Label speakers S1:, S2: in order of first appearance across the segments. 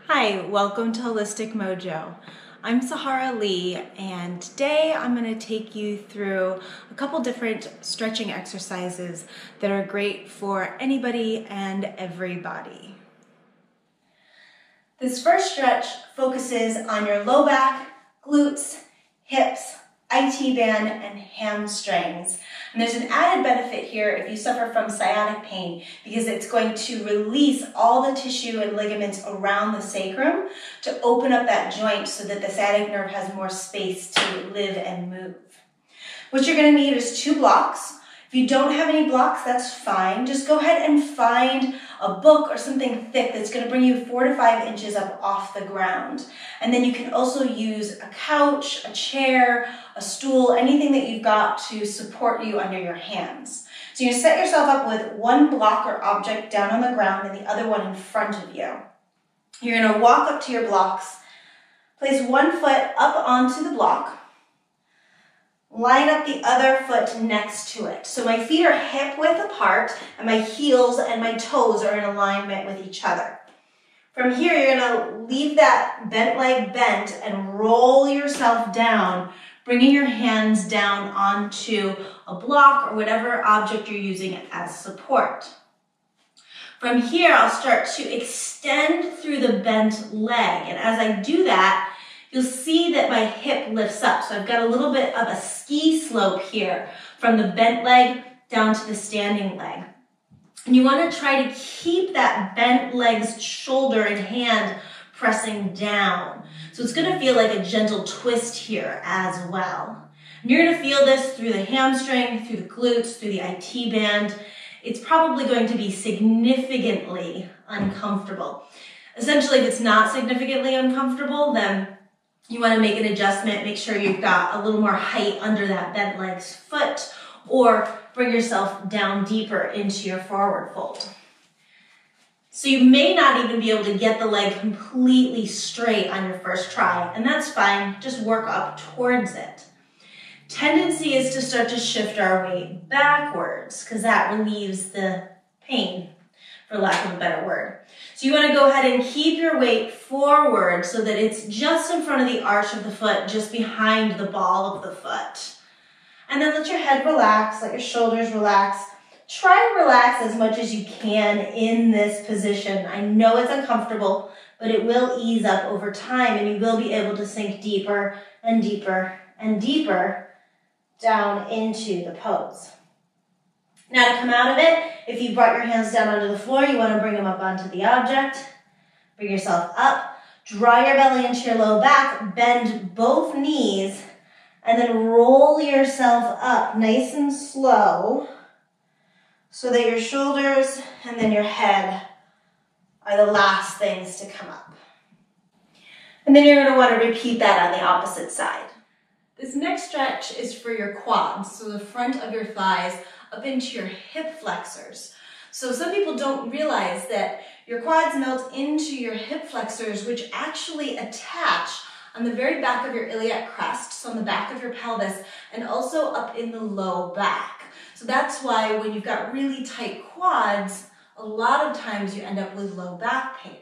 S1: Hi, welcome to Holistic Mojo. I'm Sahara Lee, and today I'm going to take you through a couple different stretching exercises that are great for anybody and everybody. This first stretch focuses on your low back, glutes, hips, IT band, and hamstrings. And there's an added benefit here if you suffer from sciatic pain, because it's going to release all the tissue and ligaments around the sacrum to open up that joint so that the sciatic nerve has more space to live and move. What you're going to need is 2 blocks. If you don't have any blocks, that's fine. Just go ahead and find a book or something thick that's going to bring you 4 to 5 inches up off the ground. And then you can also use a couch, a chair, a stool, anything that you've got to support you under your hands. So you set yourself up with 1 block or object down on the ground and the other one in front of you. You're going to walk up to your blocks, place 1 foot up onto the block, line up the other foot next to it. So my feet are hip width apart and my heels and my toes are in alignment with each other. From here, you're going to leave that bent leg bent and roll yourself down, bringing your hands down onto a block or whatever object you're using as support. From here, I'll start to extend through the bent leg. And as I do that, you'll see that my hip lifts up. So I've got a little bit of a ski slope here from the bent leg down to the standing leg. And you want to try to keep that bent leg's shoulder and hand pressing down. So it's going to feel like a gentle twist here as well. And you're going to feel this through the hamstring, through the glutes, through the IT band. It's probably going to be significantly uncomfortable. Essentially, if it's not significantly uncomfortable, then you want to make an adjustment, make sure you've got a little more height under that bent leg's foot, or bring yourself down deeper into your forward fold. So you may not even be able to get the leg completely straight on your first try, and that's fine, just work up towards it. Tendency is to start to shift our weight backwards, because that relieves the pain, for lack of a better word. So you want to go ahead and keep your weight forward so that it's just in front of the arch of the foot, just behind the ball of the foot. And then let your head relax, let your shoulders relax. Try to relax as much as you can in this position. I know it's uncomfortable, but it will ease up over time and you will be able to sink deeper and deeper and deeper down into the pose. Now to come out of it, if you brought your hands down onto the floor, you want to bring them up onto the object. Bring yourself up, draw your belly into your low back, bend both knees, and then roll yourself up nice and slow so that your shoulders and then your head are the last things to come up. And then you're going to want to repeat that on the opposite side. This next stretch is for your quads, so the front of your thighs up into your hip flexors. So some people don't realize that your quads melt into your hip flexors, which actually attach on the very back of your iliac crest, so on the back of your pelvis, and also up in the low back. So that's why when you've got really tight quads, a lot of times you end up with low back pain.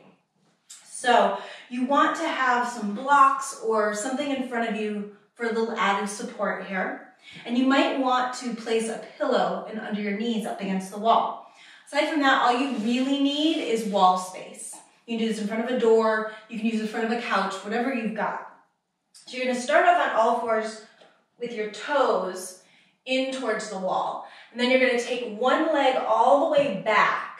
S1: So you want to have some blocks or something in front of you for a little added support here. And you might want to place a pillow in under your knees up against the wall. Aside from that, all you really need is wall space. You can do this in front of a door, you can use it in front of a couch, whatever you've got. So you're going to start off on all fours with your toes in towards the wall. And then you're going to take one leg all the way back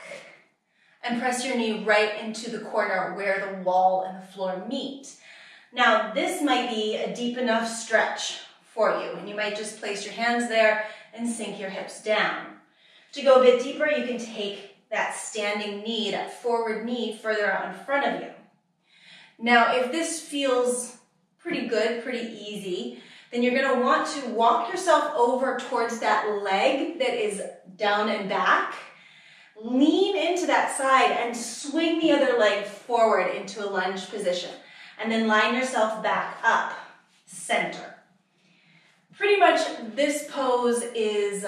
S1: and press your knee right into the corner where the wall and the floor meet. Now, this might be a deep enough stretch for you, and you might just place your hands there and sink your hips down. To go a bit deeper, you can take that standing knee, that forward knee, further out in front of you. Now, if this feels pretty good, pretty easy, then you're going to want to walk yourself over towards that leg that is down and back. Lean into that side and swing the other leg forward into a lunge position. And then line yourself back up, center. Pretty much this pose is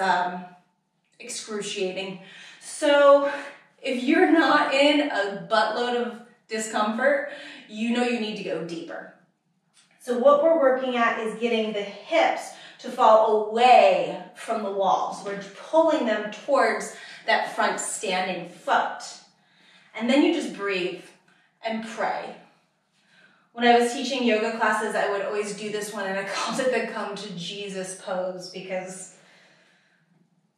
S1: excruciating. So if you're not in a buttload of discomfort, you know you need to go deeper. So what we're working at is getting the hips to fall away from the wall. So we're pulling them towards that front standing foot. And then you just breathe and pray. When I was teaching yoga classes, I would always do this one, and I called it the come to Jesus pose, because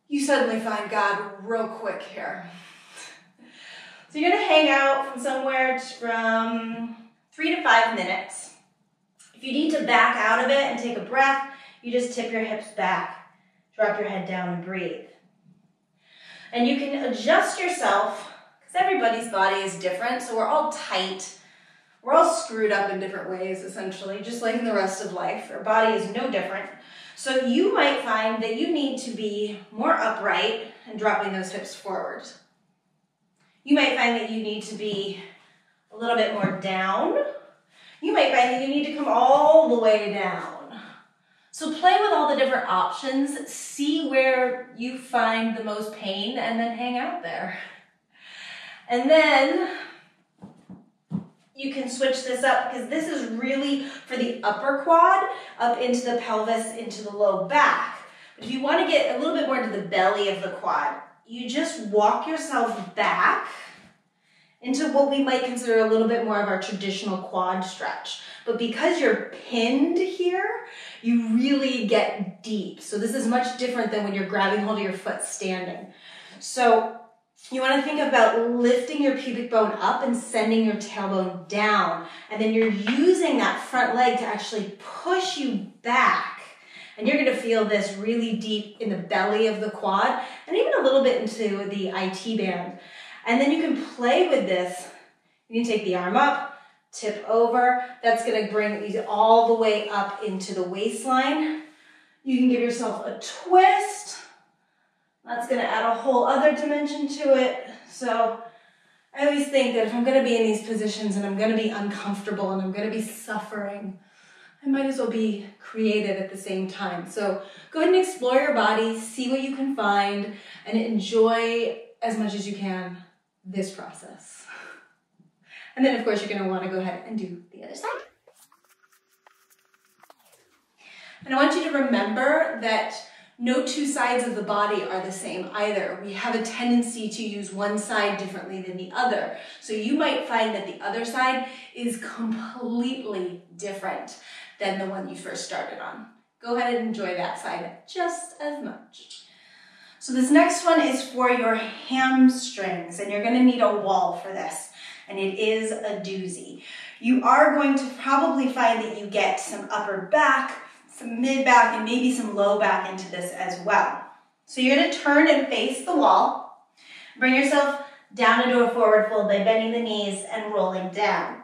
S1: you suddenly find God real quick here. So you're gonna hang out from somewhere from 3 to 5 minutes. If you need to back out of it and take a breath, you just tip your hips back, drop your head down and breathe. And you can adjust yourself, because everybody's body is different, so we're all tight. We're all screwed up in different ways, essentially, just like in the rest of life. Our body is no different. So you might find that you need to be more upright and dropping those hips forward. You might find that you need to be a little bit more down. You might find that you need to come all the way down. So play with all the different options, see where you find the most pain, and then hang out there. And then you can switch this up, because this is really for the upper quad, up into the pelvis, into the low back. But if you want to get a little bit more to the belly of the quad, you just walk yourself back into what we might consider a little bit more of our traditional quad stretch. But because you're pinned here, you really get deep. So this is much different than when you're grabbing hold of your foot standing. So you want to think about lifting your pubic bone up and sending your tailbone down. And then you're using that front leg to actually push you back. And you're going to feel this really deep in the belly of the quad and even a little bit into the IT band. And then you can play with this. You can take the arm up, tip over. That's going to bring these all the way up into the waistline. You can give yourself a twist. That's going to add a whole other dimension to it. So I always think that if I'm going to be in these positions and I'm going to be uncomfortable and I'm going to be suffering, I might as well be creative at the same time. So go ahead and explore your body, see what you can find, and enjoy as much as you can this process. And then, of course, you're going to want to go ahead and do the other side. And I want you to remember that no two sides of the body are the same either. We have a tendency to use one side differently than the other. So you might find that the other side is completely different than the one you first started on. Go ahead and enjoy that side just as much. So this next one is for your hamstrings, and you're going to need a wall for this, and it is a doozy. You are going to probably find that you get some upper back, some mid back, and maybe some low back into this as well. So you're going to turn and face the wall. Bring yourself down into a forward fold by bending the knees and rolling down.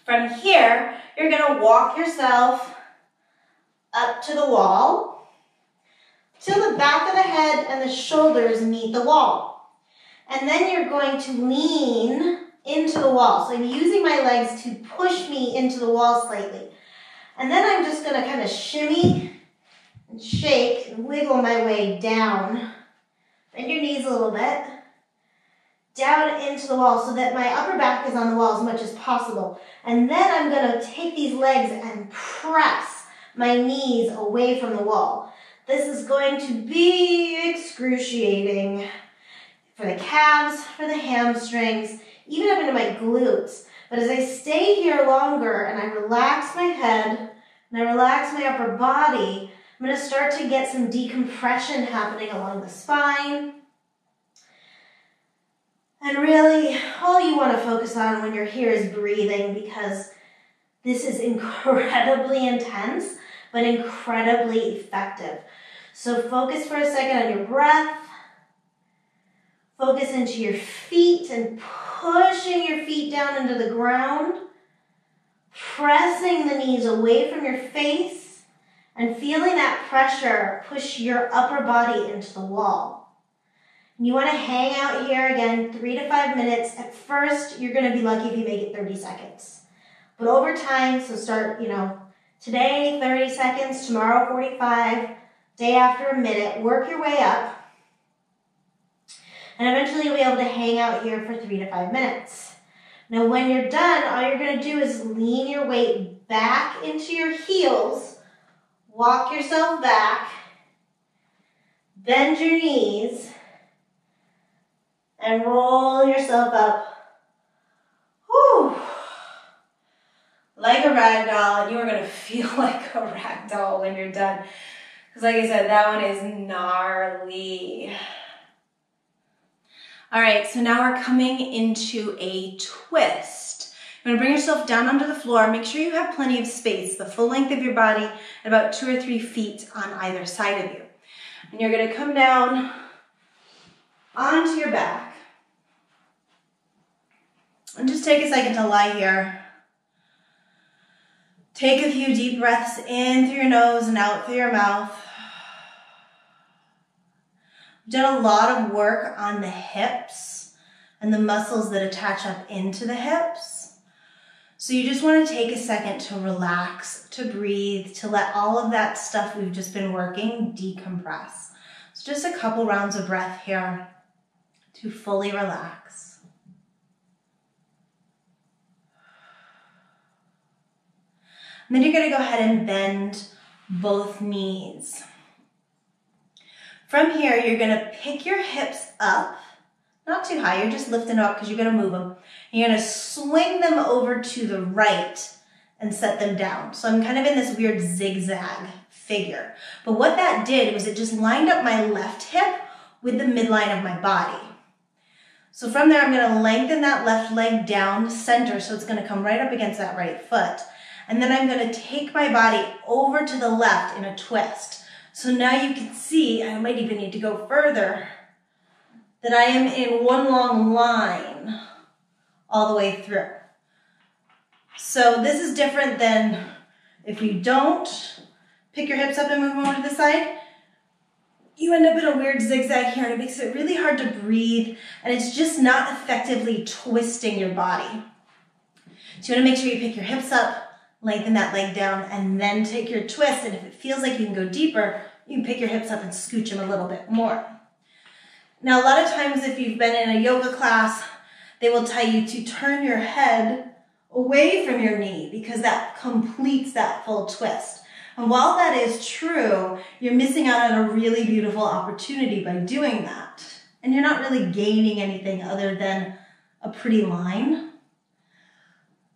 S1: From here, you're going to walk yourself up to the wall till the back of the head and the shoulders meet the wall. And then you're going to lean into the wall. So I'm using my legs to push me into the wall slightly. And then I'm just going to kind of shimmy and shake and wiggle my way down. Bend your knees a little bit. Down into the wall so that my upper back is on the wall as much as possible. And then I'm going to take these legs and press my knees away from the wall. This is going to be excruciating for the calves, for the hamstrings, even up into my glutes. But as I stay here longer and I relax my head and I relax my upper body, I'm going to start to get some decompression happening along the spine. And really, all you want to focus on when you're here is breathing, because this is incredibly intense, but incredibly effective. So focus for a second on your breath. Focus into your feet and pushing your feet down into the ground. Pressing the knees away from your face and feeling that pressure push your upper body into the wall. And you want to hang out here again 3 to 5 minutes. At first, you're going to be lucky if you make it 30 seconds. But over time, so start, today 30 seconds, tomorrow 45, day after a minute, work your way up. And eventually you'll be able to hang out here for 3 to 5 minutes. Now when you're done, all you're gonna do is lean your weight back into your heels, walk yourself back, bend your knees, and roll yourself up. Whew. Like a rag doll, and you are gonna feel like a rag doll when you're done. Because like I said, that one is gnarly. All right, so now we're coming into a twist. You're gonna bring yourself down onto the floor. Make sure you have plenty of space, the full length of your body, and about 2 or 3 feet on either side of you. And you're gonna come down onto your back. And just take a second to lie here. Take a few deep breaths in through your nose and out through your mouth. We've done a lot of work on the hips and the muscles that attach up into the hips. So you just want to take a second to relax, to breathe, to let all of that stuff we've just been working decompress. So just a couple rounds of breath here to fully relax. And then you're going to go ahead and bend both knees. From here, you're going to pick your hips up, not too high, you're just lifting them up because you're going to move them. And you're going to swing them over to the right and set them down. So I'm kind of in this weird zigzag figure. But what that did was it just lined up my left hip with the midline of my body. So from there, I'm going to lengthen that left leg down center, so it's going to come right up against that right foot. And then I'm going to take my body over to the left in a twist. So now you can see, I might even need to go further, that I am in one long line all the way through. So this is different than if you don't pick your hips up and move them over to the side. You end up in a weird zigzag here, and it makes it really hard to breathe, and it's just not effectively twisting your body. So you want to make sure you pick your hips up, lengthen that leg down, and then take your twist. And if it feels like you can go deeper, you can pick your hips up and scooch them a little bit more. Now, a lot of times if you've been in a yoga class, they will tell you to turn your head away from your knee because that completes that full twist. And while that is true, you're missing out on a really beautiful opportunity by doing that. And you're not really gaining anything other than a pretty line.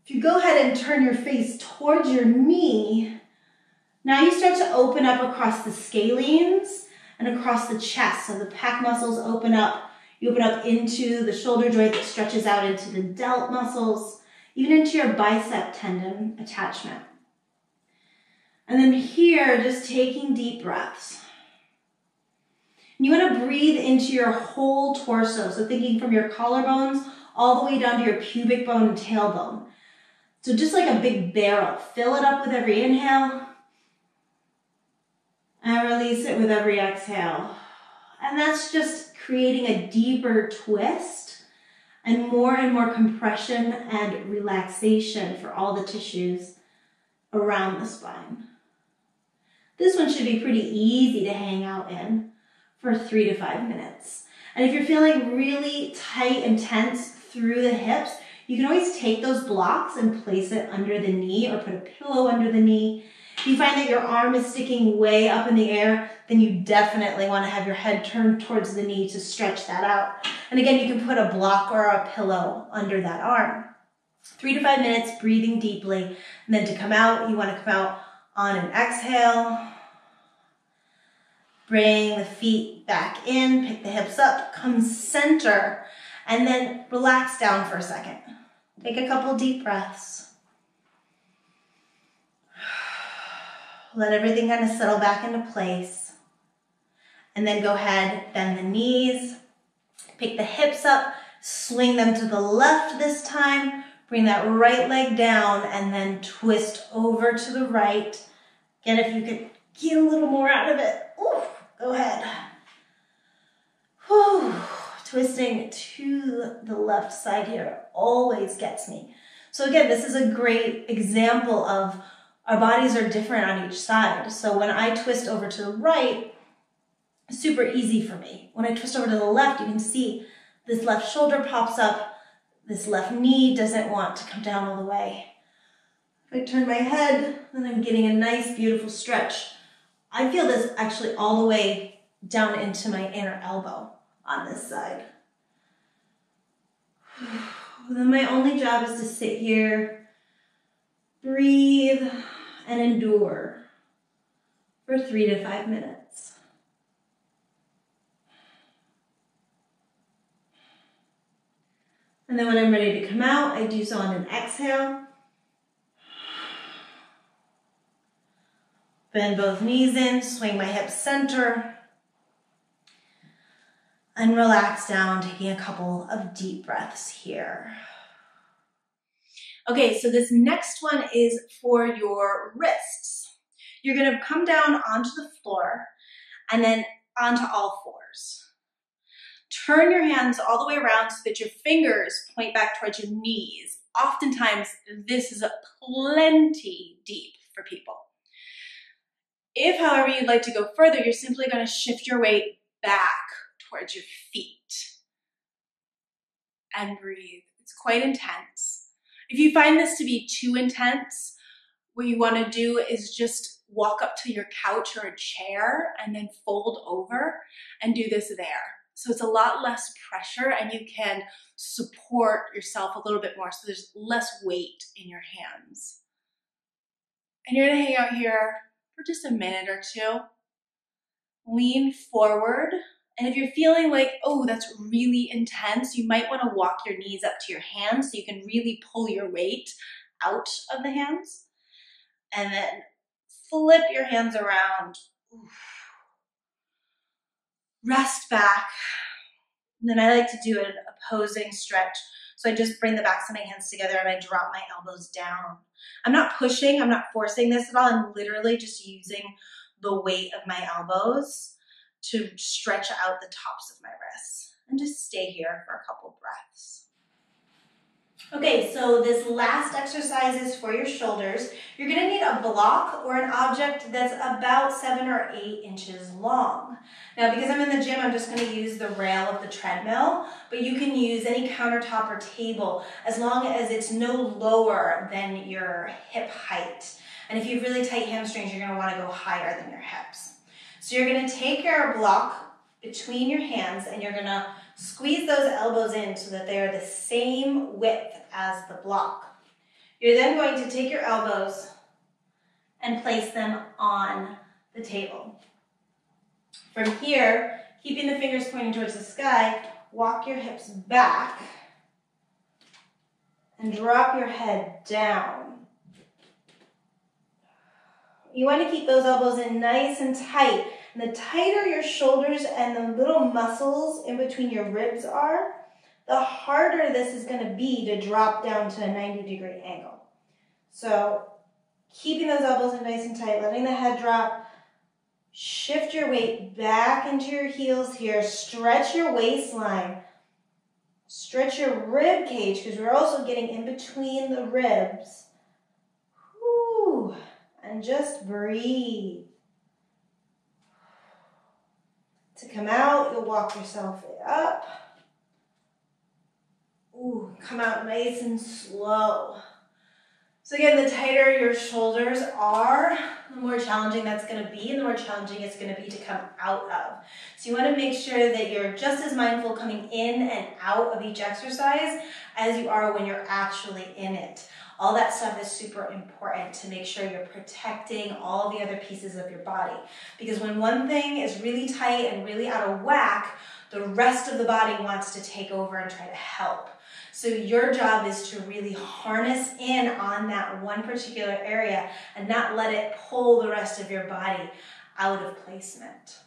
S1: If you go ahead and turn your face towards your knee, now you start to open up across the scalenes and across the chest. So the pec muscles open up. You open up into the shoulder joint that stretches out into the delt muscles, even into your bicep tendon attachment. And then here, just taking deep breaths. And you want to breathe into your whole torso. So thinking from your collarbones all the way down to your pubic bone and tailbone. So just like a big barrel, fill it up with every inhale and release it with every exhale. And that's just creating a deeper twist and more compression and relaxation for all the tissues around the spine. This one should be pretty easy to hang out in for 3 to 5 minutes. And if you're feeling really tight and tense through the hips, you can always take those blocks and place it under the knee or put a pillow under the knee. If you find that your arm is sticking way up in the air, then you definitely want to have your head turned towards the knee to stretch that out. And again, you can put a block or a pillow under that arm. 3 to 5 minutes, breathing deeply. And then to come out, you want to come out on an exhale. Bring the feet back in, pick the hips up, come center, and then relax down for a second. Take a couple deep breaths. Let everything kind of settle back into place. And then go ahead, bend the knees, pick the hips up, swing them to the left this time, bring that right leg down, and then twist over to the right. Again, if you could get a little more out of it, ooh, go ahead. Whew. Twisting to the left side here always gets me. So again, this is a great example of our bodies are different on each side. So when I twist over to the right, it's super easy for me. When I twist over to the left, you can see this left shoulder pops up, This left knee doesn't want to come down all the way. If I turn my head, then I'm getting a nice, beautiful stretch. I feel this actually all the way down into my inner elbow on this side. Then my only job is to sit here, breathe, and endure for 3 to 5 minutes. And then when I'm ready to come out, I do so on an exhale. Bend both knees in, swing my hips center, and relax down, taking a couple of deep breaths here. Okay, so this next one is for your wrists. You're gonna come down onto the floor and then onto all fours. Turn your hands all the way around so that your fingers point back towards your knees. Oftentimes, this is plenty deep for people. If, however, you'd like to go further, you're simply going to shift your weight back towards your feet and breathe. It's quite intense. If you find this to be too intense, what you want to do is just walk up to your couch or a chair and then fold over and do this there. So it's a lot less pressure and you can support yourself a little bit more so there's less weight in your hands. And you're going to hang out here for just a minute or two. Lean forward. And if you're feeling like, oh, that's really intense, you might want to walk your knees up to your hands so you can really pull your weight out of the hands. And then flip your hands around. Oof. Rest back. And then I like to do an opposing stretch. So I just bring the backs of my hands together and I drop my elbows down. I'm not pushing, I'm not forcing this at all. I'm literally just using the weight of my elbows to stretch out the tops of my wrists. And just stay here for a couple breaths. Okay, so this last exercise is for your shoulders. You're gonna need a block or an object that's about 7 or 8 inches long. Now, because I'm in the gym, I'm just gonna use the rail of the treadmill, but you can use any countertop or table as long as it's no lower than your hip height. And if you have really tight hamstrings, you're gonna wanna go higher than your hips. So you're gonna take your block between your hands and you're gonna squeeze those elbows in so that they are the same width as the block. You're then going to take your elbows and place them on the table. From here, keeping the fingers pointing towards the sky, walk your hips back and drop your head down. You want to keep those elbows in nice and tight. And the tighter your shoulders and the little muscles in between your ribs are, the harder this is going to be to drop down to a 90-degree angle. So keeping those elbows in nice and tight, letting the head drop, shift your weight back into your heels here, stretch your waistline, stretch your rib cage because we're also getting in between the ribs. Whew. And just breathe. To come out, you'll walk yourself up. Ooh, come out nice and slow. So again, the tighter your shoulders are, the more challenging that's going to be, and the more challenging it's going to be to come out of. So you want to make sure that you're just as mindful coming in and out of each exercise as you are when you're actually in it. All that stuff is super important to make sure you're protecting all the other pieces of your body. Because when one thing is really tight and really out of whack, the rest of the body wants to take over and try to help. So your job is to really harness in on that one particular area and not let it pull the rest of your body out of placement.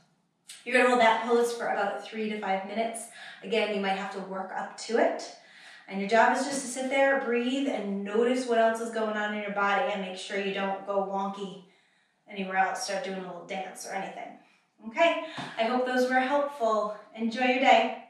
S1: You're going to hold that pose for about 3 to 5 minutes. Again, you might have to work up to it. And your job is just to sit there, breathe, and notice what else is going on in your body and make sure you don't go wonky anywhere else, start doing a little dance or anything. Okay, I hope those were helpful. Enjoy your day.